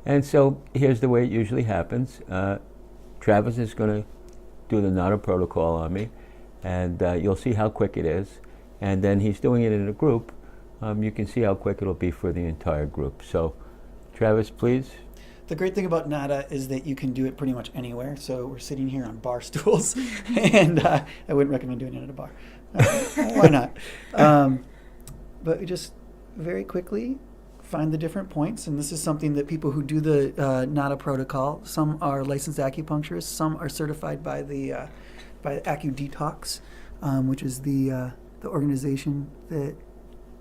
And so here's the way it usually happens. Travis is going to do the NADA protocol on me, and you'll see how quick it is. And then he's doing it in a group. You can see how quick it'll be for the entire group. So, Travis, please. The great thing about NADA is that you can do it pretty much anywhere. So we're sitting here on bar stools, and I wouldn't recommend doing it at a bar. Why not? But we just very quickly find the different points, and this is something that people who do the NADA protocol, some are licensed acupuncturists, some are certified by the AcuDetox, which is the organization that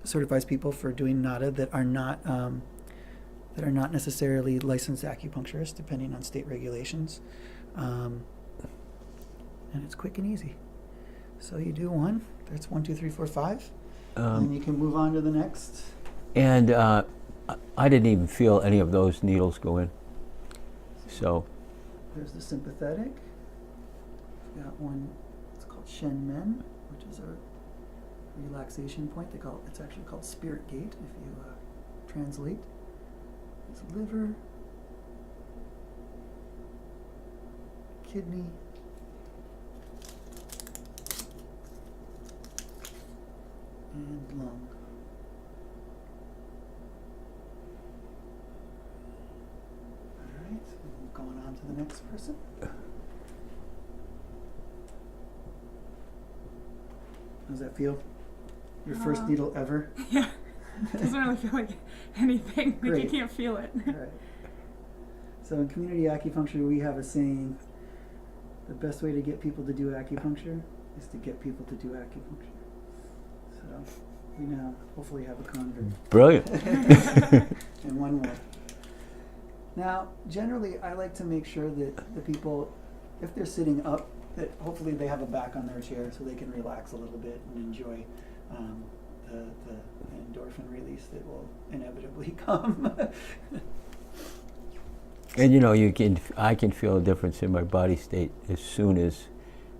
certifies people for doing NADA that are not necessarily licensed acupuncturists, depending on state regulations. And it's quick and easy. So you do one. There's 1, 2, 3, 4, 5. And then you can move on to the next. And I didn't even feel any of those needles go in. So There's the sympathetic. We've got one. It's called Shen Men, which is a relaxation point. It's actually called Spirit Gate if you translate. It's liver, kidney, and lung. All right, going on to the next person. How does that feel? Your first needle ever? Yeah. It doesn't really feel like anything. Like Great. you can't feel it. All right. So in community acupuncture, we have a saying, the best way to get people to do acupuncture is to get people to do acupuncture. So we now hopefully have a convert. brilliant. And one more. Now, generally, I like to make sure that the people, if they're sitting up, that hopefully they have a back on their chair so they can relax a little bit and enjoy the endorphin release that will inevitably come. And I can feel a difference in my body state as soon as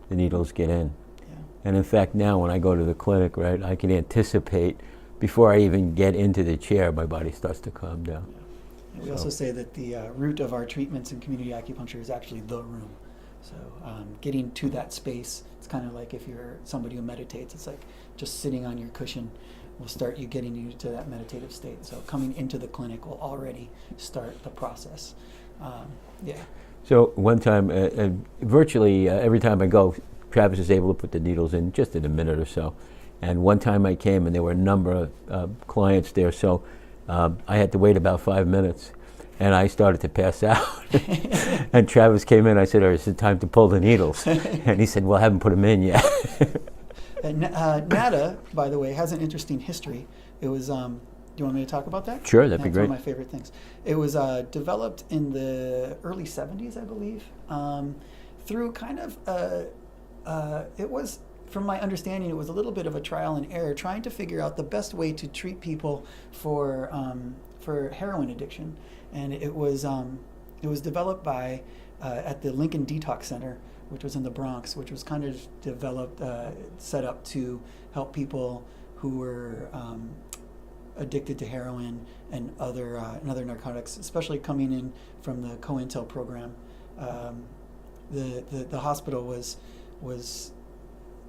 the needles get in. Yeah. And in fact, now when I go to the clinic, right, I can anticipate before I even get into the chair, my body starts to calm down. Yeah. And we also say that the root of our treatments in community acupuncture is actually the room. So getting to that space, it's kind of like if you're somebody who meditates, it's like just sitting on your cushion will start you getting you to that meditative state. So coming into the clinic will already start the process. Yeah. So one time, virtually every time I go, Travis is able to put the needles in just in a minute or so. And one time I came and there were a number of clients there, so I had to wait about 5 minutes. And I started to pass out. And Travis came in, I said, is it time to pull the needles? And he said, well, I haven't put them in yet. And NADA, by the way, has an interesting history. It was, do you want me to talk about that? Sure, that'd be That's great. one of my favorite things. It was developed in the early 70s, I believe, through kind of, it was, from my understanding, it was a little bit of a trial and error, trying to figure out the best way to treat people for heroin addiction. And it was developed by at the Lincoln Detox Center, which was in the Bronx, which was kind of developed, set up to help people who were addicted to heroin and other narcotics, especially coming in from the COINTEL program. The hospital was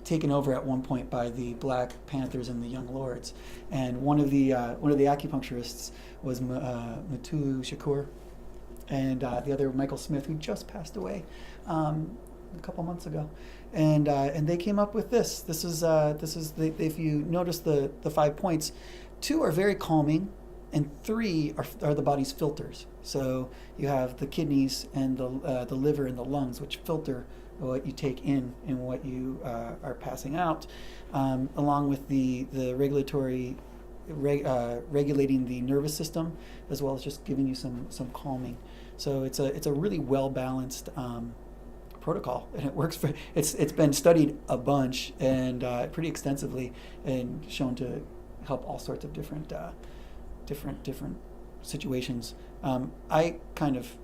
taken over at one point by the Black Panthers and the Young Lords, and one of the acupuncturists was Mutulu Shakur, and the other Michael Smith, who just passed away a couple months ago, and they came up with this. This is if you notice the 5 points, 2 are very calming, and 3 are the body's filters. So you have the kidneys and the liver and the lungs, which filter what you take in and what you are passing out, along with the regulatory regulating the nervous system, as well as just giving you some calming. So it's a really well balanced protocol, and it works for. It's been studied a bunch and pretty extensively, and shown to help all sorts of different situations. I kind of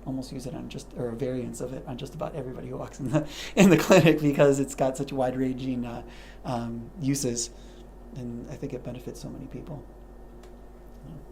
almost use it on or variants of it on just about everybody who walks in the clinic, because it's got such wide-ranging uses, and I think it benefits so many people.